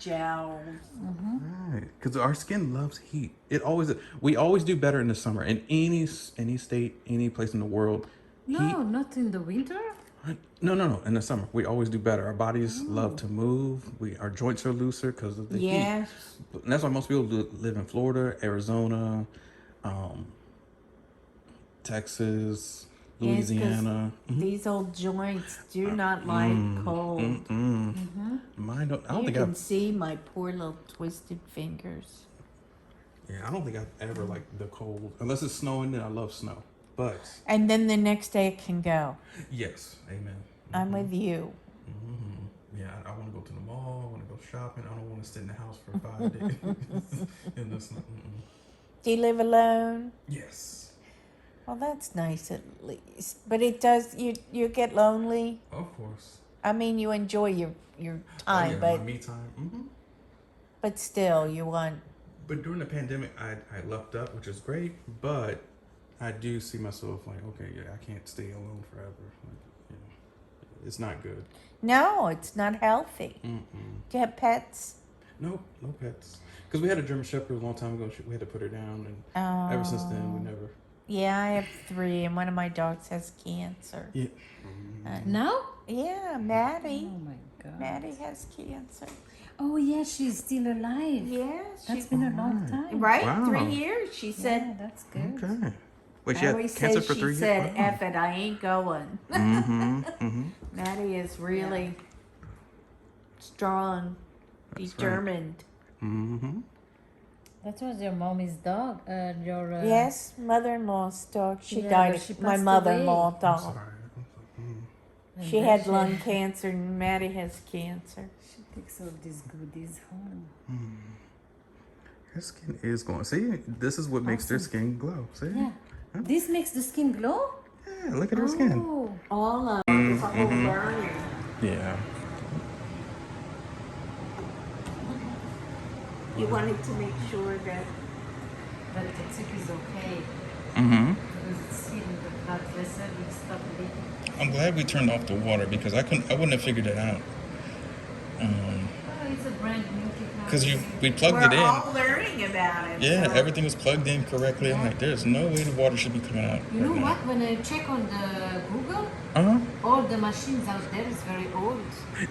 gels. Right, because our skin loves heat. We always do better in the summer in any state, any place in the world. No, not in the winter. No. In the summer, we always do better. Our bodies love to move. Our joints are looser because of the heat. And that's why most people live in Florida, Arizona, Texas, Louisiana. Yes, these old joints do not like cold. Mine don't. I don't You think can see my poor little twisted fingers. Yeah, I don't think I've ever liked the cold unless it's snowing. Then I love snow. But And then the next day it can go. yes, amen. I'm with you. Yeah, I want to go to the mall. I want to go shopping. I don't want to sit in the house for 5 days in the snow. Do you live alone? Yes. Well, that's nice at least. But it does, you get lonely. Of course. I mean, you enjoy your time, my me time. but still, you want. But during the pandemic, I left up, which is great. But I do see myself like, okay, yeah, I can't stay alone forever. Like, you know, it's not good. No, it's not healthy. Do you have pets? No pets. Because we had a German Shepherd a long time ago. We had to put her down, and ever since then, we never. Yeah, I have 3, and one of my dogs has cancer. Yeah. Now? Yeah, Maddie. Oh my God. Maddie has cancer. Oh yeah, she's still alive. Yeah, That's been a long time. right. Wow. 3 years. She said. Yeah, that's good. Okay. Wait, she I had always cancer say for she 3 years? said, Wow. "F it, I ain't going." Maddie is really strong, determined. That was your mommy's dog. Your Yes, mother-in-law's dog. She Yeah, died. but she My passed mother-in-law away. dog. Sorry. She had lung cancer, and Maddie has cancer. She takes all these goodies home. Her skin is glowing. See, this is what makes their skin glow. See? Yeah. This makes the skin glow? Yeah, look at her skin. Oh. All of it. It's a whole learning. Yeah. You wanted to make sure that. But the tip is okay. Because it's still in the blood vessel, it stopped leaking. I'm glad we turned off the water because I wouldn't have figured it out. Oh, it's a brand new technology. Because we plugged We're it in. all learning about it. Yeah, so. everything was plugged in correctly. I'm like, there's no way the water should be coming out. You know what? When I check on the Google, all the machines out there is very old.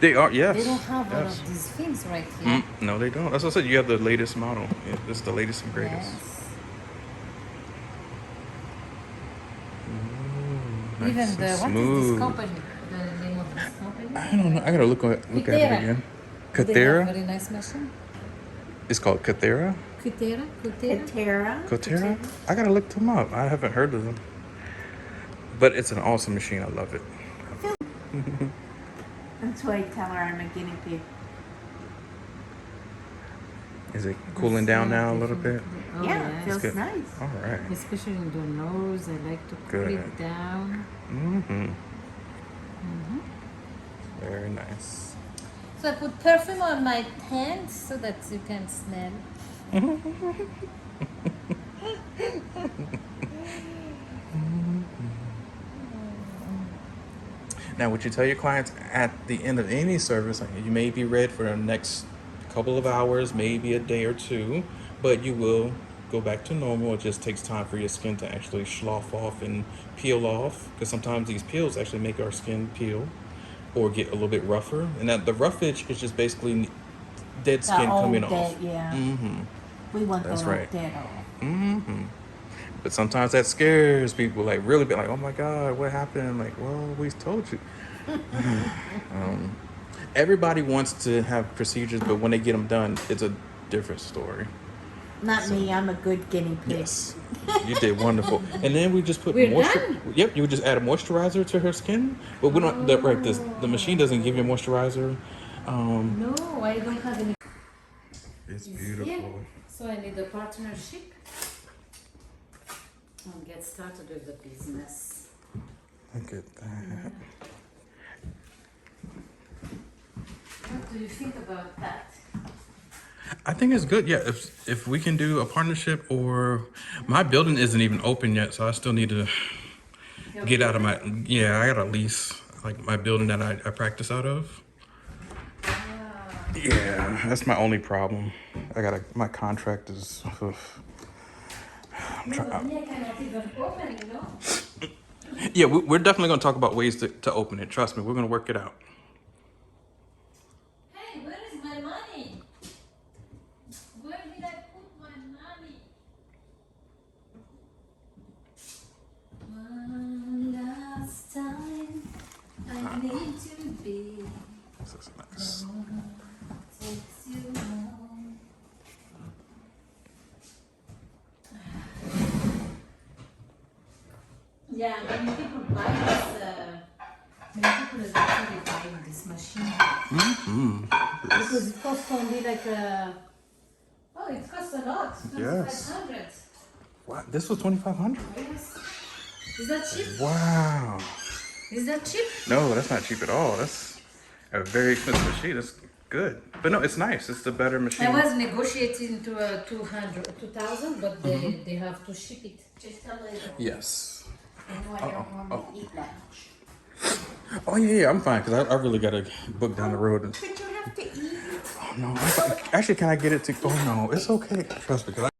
They are, yes. They don't have all yes. of these things right here. No, they don't. That's what I said. You have the latest model. Yeah, this is the latest and greatest. Yes. Nice Even and the what is smooth. this company? The name of this company? I don't know. I gotta look at it Cutera. again. They have Cutera. very nice machine. It's called Cutera. Cutera. Katera. Cutera. I gotta look them up. I haven't heard of them. But it's an awesome machine. I love it. That's why I tell her I'm a guinea pig. Is it cooling down now a little bit? Oh, Yeah, it yes. feels good. nice. All right. Especially in the nose, I like to cool Good. it down. Very nice. So I put perfume on my hands so that you can smell. Now, what you tell your clients at the end of any service, like, you may be red for the next couple of hours, maybe a day or two, but you will go back to normal. It just takes time for your skin to actually slough off and peel off, because sometimes these peels actually make our skin peel or get a little bit rougher. And that the roughage is just basically dead skin coming off. Yeah. We want That's the old right. dead off. But sometimes that scares people, like really be like, oh my God, what happened? I'm like, well, we told you. Everybody wants to have procedures, but when they get them done, it's a different story. Not me. I'm a good guinea pig. Yes, you did wonderful. And then we just put We're moisture. done? Yep, you would just add a moisturizer to her skin, but we don't. The machine doesn't give you a moisturizer. No, I don't have any. It's Yeah. beautiful. So I need a partnership and get started with the business. Look at that. What do you think about that? I think it's good. Yeah, if we can do a partnership, or my building isn't even open yet, so I still need to get out of my. Yeah, I got a lease, like my building that I practice out of. Yeah, that's my only problem. My contract is. No, but me, I cannot even open, you know? Yeah, we're definitely gonna talk about ways to open it. Trust me, we're gonna work it out. Hey, where is my money? Where did I put my money? One last time, I need to be. This is nice. Takes you home. Yeah, many people buy this. Many people is actually buying this machine because it costs only like oh, it costs a lot. Yes. 2,500. Wow, this was $2,500. Yes. Is that cheap? Wow. Is that cheap? No, that's not cheap at all. That's a very expensive machine. That's good, but no, it's nice. It's the better machine. I was negotiating to 2,000, but they have to ship it. Just a little. Yes. I know I don't normally eat lunch. Oh yeah, I'm fine because I really got a book down the road. But you have to eat. Oh no, I'm fine. Actually, can I get it to? Oh no, it's okay. Trust me, 'cause